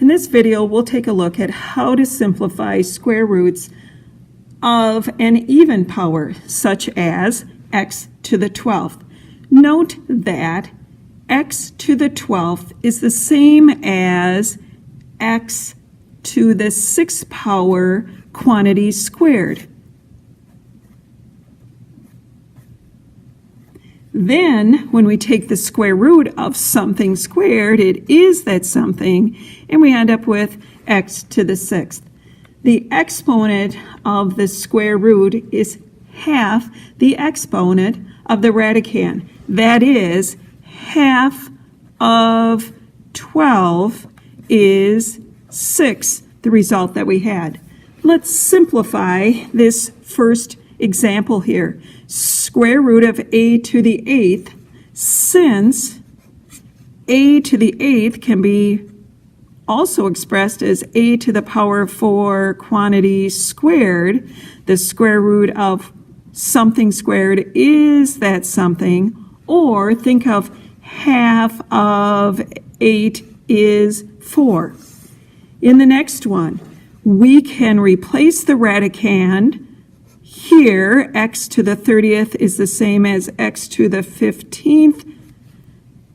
In this video, we'll take a look at how to simplify square roots of an even power, such as x to the 12th. Note that x to the 12th is the same as x to the 6th power quantity squared. Then, when we take the square root of something squared, it is that something, and we end up with x to the 6th. The exponent of the square root is half the exponent of the radicand. That is, half of 12 is 6, the result that we had. Let's simplify this first example here. Square root of a to the 8th, since a to the 8th can be also expressed as a to the power 4 quantity squared. The square root of something squared is that something, or think of half of 8 is 4. In the next one, we can replace the radicand. Here, x to the 30th is the same as x to the 15th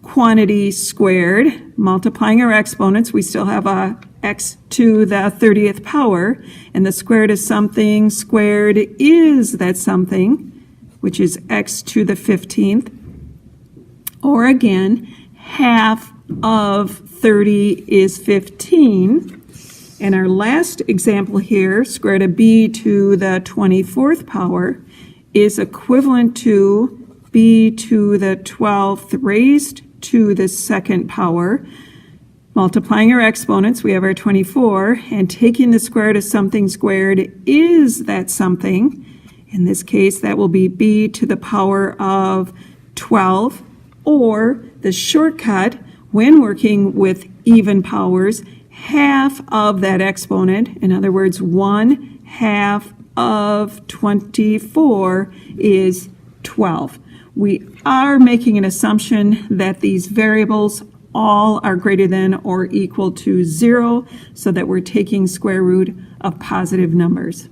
quantity squared. Multiplying our exponents, we still have a x to the 30th power, and the square root of something squared is that something, which is x to the 15th. Or again, half of 30 is 15. And our last example here, square root of b to the 24th power, is equivalent to b to the 12th raised to the 2nd power. Multiplying our exponents, we have our 24, and taking the square root of something squared is that something. In this case, that will be b to the power of 12, or the shortcut when working with even powers, half of that exponent, in other words, 1/2 of 24 is 12. We are making an assumption that these variables all are greater than or equal to 0, so that we're taking square root of positive numbers.